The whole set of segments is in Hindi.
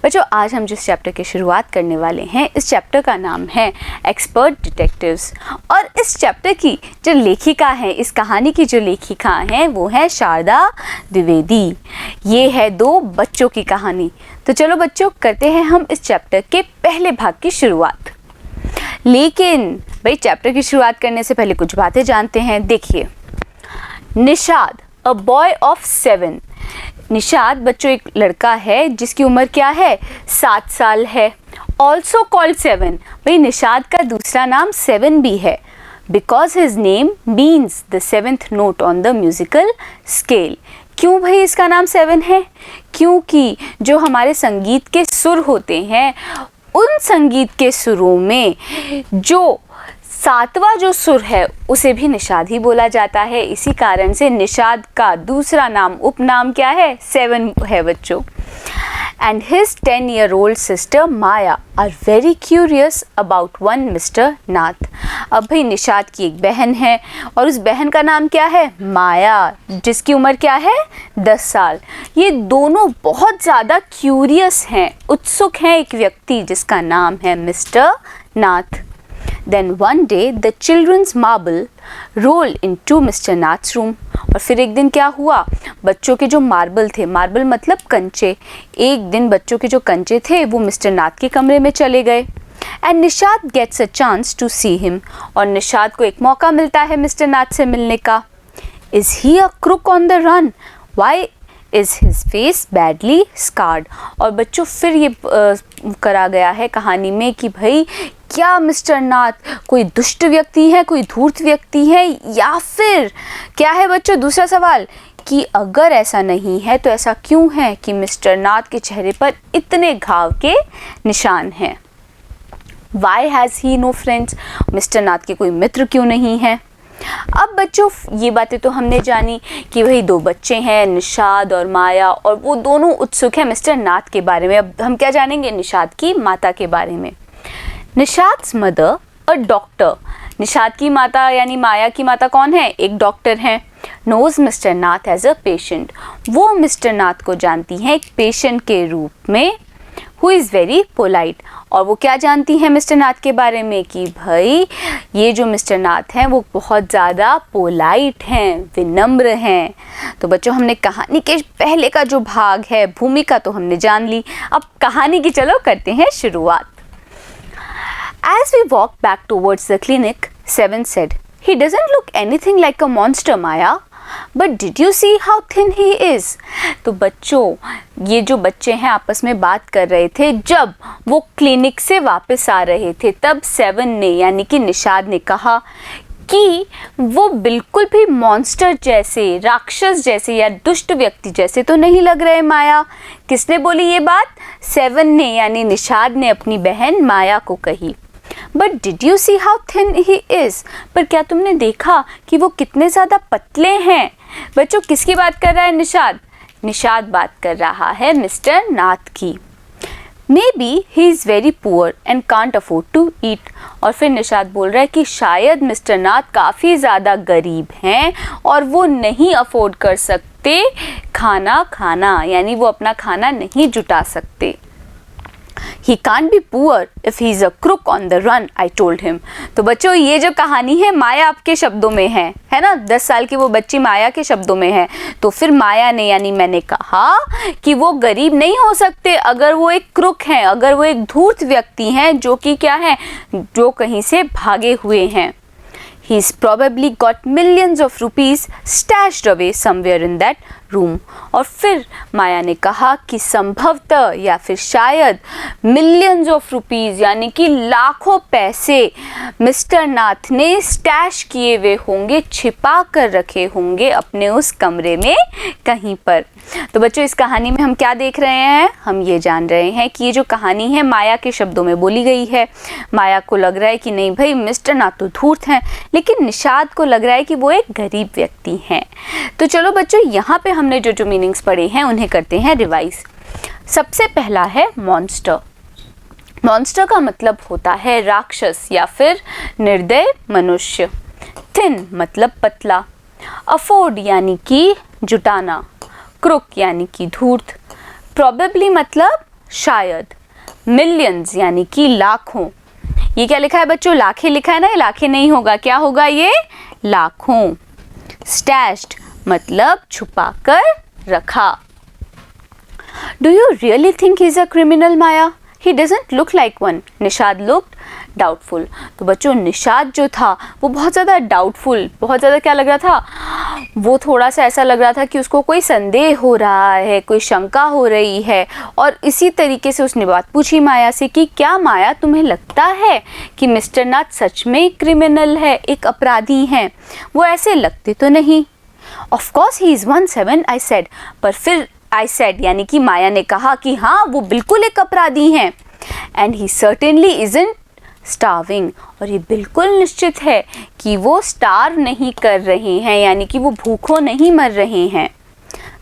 बच्चों आज हम जिस चैप्टर की शुरुआत करने वाले हैं इस चैप्टर का नाम है एक्सपर्ट डिटेक्टिव्स। और इस चैप्टर की जो लेखिका है, इस कहानी की जो लेखिका हैं वो है शारदा द्विवेदी। ये है दो बच्चों की कहानी। तो चलो बच्चों करते हैं हम इस चैप्टर के पहले भाग की शुरुआत। लेकिन भाई चैप्टर की शुरुआत करने से पहले कुछ बातें जानते हैं। देखिए, Nishad a boy of 7। Nishad बच्चों एक लड़का है जिसकी उम्र क्या है, 7 साल है। Also called 7। भाई निषाद का दूसरा नाम 7 भी है, because his name means the 7th note on the musical scale. क्यों भाई इसका नाम 7 है? क्योंकि जो हमारे संगीत के सुर होते हैं उन संगीत के सुरों में जो 7वां जो सुर है उसे भी निषाद ही बोला जाता है। इसी कारण से निषाद का दूसरा नाम उपनाम क्या है, 7 है बच्चों। And his 10-year-old sister Maya are very curious about one mister Nath. अब भाई निषाद की एक बहन है और उस बहन का नाम क्या है, माया, जिसकी उम्र क्या है, 10 साल। ये दोनों बहुत ज़्यादा क्यूरियस हैं, उत्सुक हैं एक व्यक्ति जिसका नाम है mister Nath. Then one day the children's marble rolled into Mr. Nath's room। और फिर एक दिन क्या हुआ, बच्चों के जो मार्बल थे, मार्बल मतलब कंचे, एक दिन बच्चों के जो कंचे थे वो मिस्टर नाथ के कमरे में चले गए। And Nishad gets a chance to see him. और निषाद को एक मौका मिलता है मिस्टर नाथ से मिलने का। Is he a crook on the run? Why is his face badly scarred? और बच्चों फिर ये करा गया है कहानी में कि भाई क्या मिस्टर नाथ कोई दुष्ट व्यक्ति है, कोई धूर्त व्यक्ति है, या फिर क्या है बच्चों दूसरा सवाल कि अगर ऐसा नहीं है तो ऐसा क्यों है कि मिस्टर नाथ के चेहरे पर इतने घाव के निशान हैं। Why has he no friends? Mister Nath के कोई मित्र क्यों नहीं है? अब बच्चों ये बातें तो हमने जानी कि भाई दो बच्चे हैं, निषाद और माया, और वो दोनों उत्सुक हैं मिस्टर नाथ के बारे में। अब हम क्या जानेंगे, निषाद की माता के बारे में। निषाद्स मदर अ डॉक्टर। निषाद की माता यानी माया की माता कौन है, एक डॉक्टर हैं। Knows mister Nath as a patient. वो मिस्टर नाथ को जानती हैं एक पेशेंट के रूप में। Who is very polite. और वो क्या जानती हैं मिस्टर नाथ के बारे में कि भाई ये जो मिस्टर नाथ हैं वो बहुत ज़्यादा पोलाइट हैं, विनम्र हैं। तो बच्चों हमने कहानी के पहले का जो भाग है, भूमिका तो हमने जान ली। अब कहानी की चलो करते हैं शुरुआत। As we walked back towards the clinic, 7 said, "He doesn't look anything like a monster, Maya. But did you see how thin he is?" तो बच्चों ये जो बच्चे हैं आपस में बात कर रहे थे जब वो क्लिनिक से वापस आ रहे थे, तब 7 ने यानी कि निषाद ने कहा कि वो बिल्कुल भी मॉन्स्टर जैसे, राक्षस जैसे या दुष्ट व्यक्ति जैसे तो नहीं लग रहे माया। किसने बोली ये बात? 7 ने यानी निषाद ने अपनी बहन माया को कही। But did you see how thin he is? पर क्या तुमने देखा कि वो कितने ज़्यादा पतले हैं? बच्चों किसकी बात कर रहा है निषाद? निषाद बात कर रहा है मिस्टर नाथ की। May be he is very poor and can't afford to eat. और फिर निषाद बोल रहा है कि शायद मिस्टर नाथ काफ़ी ज़्यादा गरीब हैं और वो नहीं अफोर्ड कर सकते खाना खाना, यानी वो अपना खाना नहीं जुटा सकते। He can't be poor if he's a crook on the run, I told him। तो बच्चों ये जो कहानी है माया आपके शब्दों में है ना, 10 साल की वो बच्ची माया के शब्दों में है। तो फिर माया ने यानी मैंने कहा कि वो गरीब नहीं हो सकते अगर वो एक क्रुक हैं, अगर वो एक धूर्त व्यक्ति हैं जो कि क्या है, जो कहीं से भागे हुए हैं। He's probably got millions of rupees stashed away somewhere in that room। और फिर माया ने कहा कि संभवतः या फिर शायद मिलियंस ऑफ रुपीज़ यानी कि लाखों पैसे मिस्टर नाथ ने स्टैश किए हुए होंगे, छिपा कर रखे होंगे अपने उस कमरे में कहीं पर। तो बच्चों इस कहानी में हम क्या देख रहे हैं, हम ये जान रहे हैं कि ये जो कहानी है माया के शब्दों में बोली गई है। माया को लग रहा है कि नहीं भाई मिस्टर नाथ तो धूर्त हैं, लेकिन निषाद को लग रहा है कि वो एक गरीब व्यक्ति हैं। तो चलो बच्चों यहाँ पे हमने जो जो मीनिंग्स पढ़े हैं उन्हें करते हैं रिवाइज। सबसे पहला है मॉन्स्टर। मॉन्स्टर का मतलब होता है राक्षस या फिर निर्दय मनुष्य। थिन मतलब पतला। अफोर्ड यानी कि जुटाना। क्रुक यानी कि धूर्त। प्रोबेबली मतलब शायद, मिलियंस यानी कि लाखों। ये क्या लिखा है बच्चों? लाखें लिखा है ना, ये लाखें नहीं होगा, क्या होगा ये? लाखों। स्टैश्ड मतलब छुपा कर रखा। Do you really think he is a criminal Maya? He doesn't look like one. Nishad looked doubtful. तो बच्चों निषाद जो था वो बहुत ज़्यादा डाउटफुल, बहुत ज़्यादा क्या लग रहा था? वो थोड़ा सा ऐसा लग रहा था कि उसको कोई संदेह हो रहा है, कोई शंका हो रही है। और इसी तरीके से उसने बात पूछी माया से कि क्या माया तुम्हें लगता है कि मिस्टर नाथ सच में क्रिमिनल है, एक अपराधी हैं? वो ऐसे लगते तो नहीं। Of course he is 1/7 I said. पर फिर I said यानी कि माया ने कहा कि हाँ वो बिल्कुल एक अपराधी हैं। And he certainly isn't starving. और ये बिल्कुल निश्चित है कि वो स्टार्व नहीं कर रहे हैं, यानी कि वो भूखों नहीं मर रहे हैं।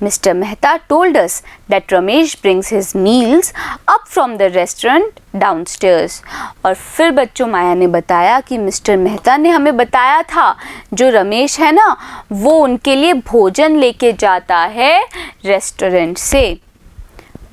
Mr. Mehta told us that Ramesh brings his meals up from the restaurant downstairs. और फिर बच्चों माया ने बताया कि मिस्टर मेहता ने हमें बताया था जो रमेश है ना वो उनके लिए भोजन लेके जाता है रेस्टोरेंट से।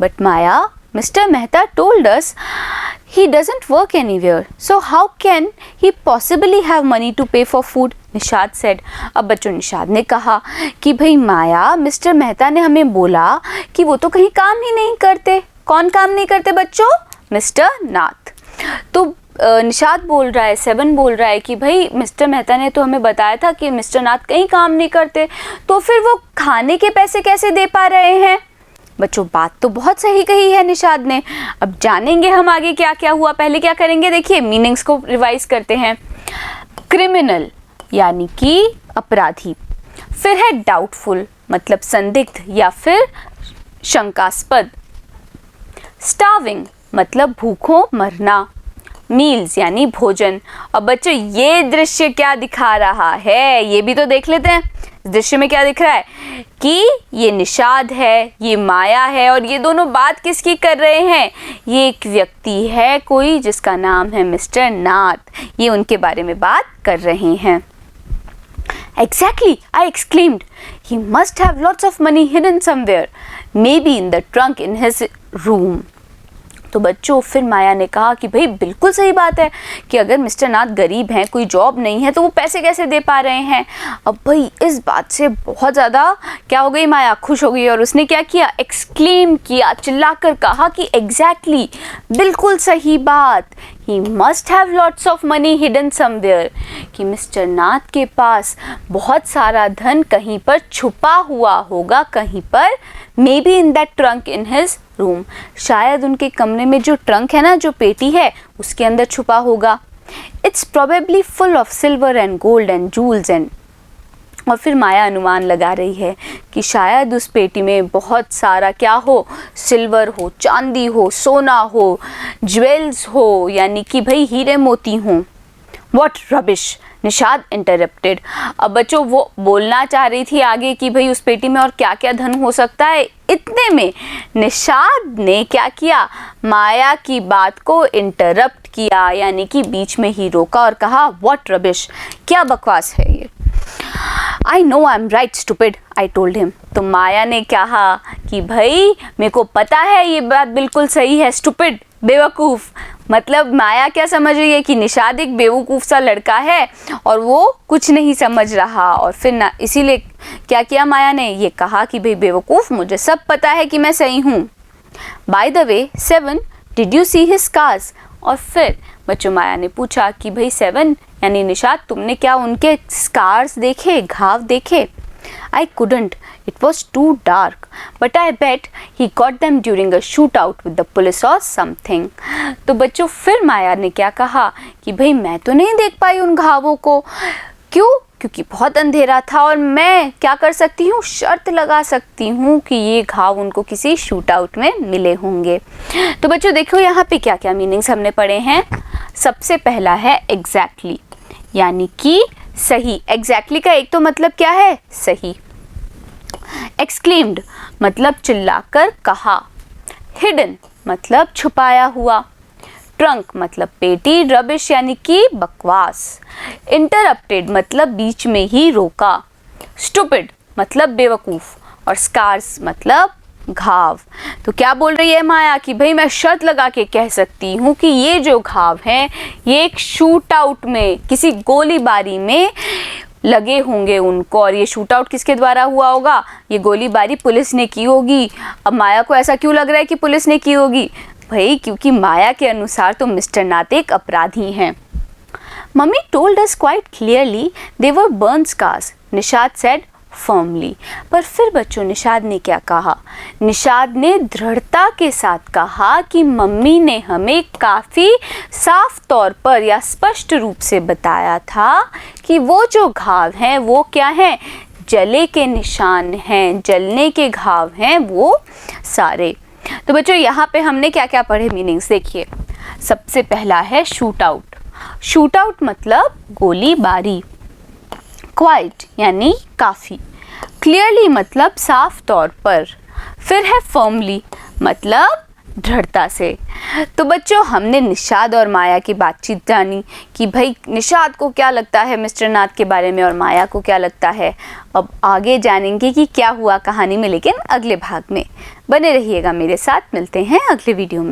But Maya, Mr. Mehta told us he doesn't work anywhere. So how can he possibly have money to pay for food? Nishad said. अब बच्चों निषाद ने कहा कि भाई माया, मिस्टर मेहता ने हमें बोला कि वो तो कहीं काम ही नहीं करते। कौन काम नहीं करते बच्चों? मिस्टर नाथ। तो निषाद बोल रहा है, 7 बोल रहा है कि भाई मिस्टर मेहता ने तो हमें बताया था कि मिस्टर नाथ कहीं काम नहीं करते, तो फिर वो खाने के पैसे कैसे दे पा रहे हैं? बच्चों बात तो बहुत सही कही है निषाद ने। अब जानेंगे हम आगे क्या क्या हुआ। पहले क्या करेंगे, देखिए मीनिंग्स को रिवाइज करते हैं। क्रिमिनल यानी कि अपराधी, फिर है डाउटफुल मतलब संदिग्ध या फिर शंकास्पद, स्टार्विंग मतलब भूखों मरना, मील्स यानी भोजन। अब बच्चों ये दृश्य क्या दिखा रहा है ये भी तो देख लेते हैं। इस दृश्य में क्या दिख रहा है कि ये निषाद है, ये माया है, और ये दोनों बात किसकी कर रहे हैं? ये एक व्यक्ति है कोई जिसका नाम है मिस्टर नाथ, ये उनके बारे में बात कर रहे हैं। Exactly, I exclaimed. He must have lots of money hidden somewhere, maybe in the trunk in his room. तो बच्चों फिर माया ने कहा कि भाई बिल्कुल सही बात है कि अगर मिस्टर नाथ गरीब हैं, कोई जॉब नहीं है, तो वो पैसे कैसे दे पा रहे हैं। अब भाई इस बात से बहुत ज़्यादा क्या हो गई माया, खुश हो गई, और उसने क्या किया, एक्सक्लेम किया, चिल्लाकर कहा कि एग्जैक्टली बिल्कुल सही बात, he must have lots of money hidden somewhere, कि मिस्टर नाथ के पास बहुत सारा धन कहीं पर छुपा हुआ होगा, कहीं पर, may be in that trunk in his room, शायद उनके कमरे में जो ट्रंक है ना, जो पेटी है, उसके अंदर छुपा होगा। It's probably full of silver and gold and jewels and, और फिर माया अनुमान लगा रही है कि शायद उस पेटी में बहुत सारा क्या हो, सिल्वर हो, चांदी हो, सोना हो, ज्वेल्स हो, यानी कि भाई हीरे मोती हों। What rubbish! निषाद इंटरप्टेड। अब बच्चों वो बोलना चाह रही थी आगे कि भाई उस पेटी में और क्या क्या धन हो सकता है, इतने में निषाद ने क्या किया, माया की बात को इंटरप्ट किया, यानी कि बीच में ही रोका और कहा What rubbish! क्या बकवास है ये। I know I'm right, stupid, I told him. तो माया ने कहा कि भाई मेरे को पता है ये बात बिल्कुल सही है, stupid, बेवकूफ़। मतलब माया क्या समझ रही है कि निषाद एक बेवकूफ़ सा लड़का है और वो कुछ नहीं समझ रहा, और फिर ना इसीलिए क्या किया माया ने, ये कहा कि भाई बेवकूफ़, मुझे सब पता है कि मैं सही हूँ। By the way, 7, did you see his scars? और फिर बच्चों माया ने पूछा कि भाई 7 यानी निषाद, तुमने क्या उनके स्कार्स देखे, घाव देखे? I couldn't. It was too dark. But I bet he got them during a shootout with the police or something. तो बच्चों फिर माया ने क्या कहा कि भाई मैं तो नहीं देख पाई उन घावों को। क्यों? क्योंकि बहुत अंधेरा था, और मैं क्या कर सकती हूँ, शर्त लगा सकती हूँ कि ये घाव उनको किसी शूट आउट में मिले होंगे। तो बच्चों देखो यहाँ पे क्या क्या मीनिंग्स हमने पढ़े हैं। सबसे पहला है एग्जैक्टली, यानी कि सही। एग्जैक्टली का एक तो मतलब क्या है, सही। एक्सक्लेम्ड मतलब चिल्लाकर कहा। हिडन मतलब छुपाया हुआ। ट्रंक मतलब पेटी। रबिश यानी कि बकवास। इंटरप्टेड मतलब बीच में ही रोका। स्टूपिड मतलब बेवकूफ़। और स्कार्स मतलब घाव। तो क्या बोल रही है माया कि भाई मैं शर्त लगा के कह सकती हूँ कि ये जो घाव हैं ये एक शूट आउट में, किसी गोलीबारी में लगे होंगे उनको। और ये शूट आउट किसके द्वारा हुआ होगा? ये गोलीबारी पुलिस ने की होगी। अब माया को ऐसा क्यों लग रहा है कि पुलिस ने की होगी? भाई क्योंकि माया के अनुसार तो मिस्टर नाथ एक अपराधी हैं। Mummy told us quite clearly they were burn scars, Nishad said firmly। पर फिर बच्चों निषाद ने क्या कहा? निषाद ने दृढ़ता के साथ कहा कि मम्मी ने हमें काफ़ी साफ तौर पर या स्पष्ट रूप से बताया था कि वो जो घाव हैं वो क्या हैं? जले के निशान हैं, जलने के घाव हैं वो सारे। तो बच्चों यहाँ पे हमने क्या क्या पढ़े मीनिंग्स देखिए। सबसे पहला है शूट आउट। शूट आउट मतलब गोलीबारी। क्वाइट यानी काफ़ी। क्लियरली मतलब साफ तौर पर। फिर है फर्मली मतलब दृढ़ता से। तो बच्चों हमने निषाद और माया की बातचीत जानी कि भाई निषाद को क्या लगता है मिस्टर नाथ के बारे में और माया को क्या लगता है। अब आगे जानेंगे कि क्या हुआ कहानी में, लेकिन अगले भाग में। बने रहिएगा मेरे साथ, मिलते हैं अगले वीडियो में।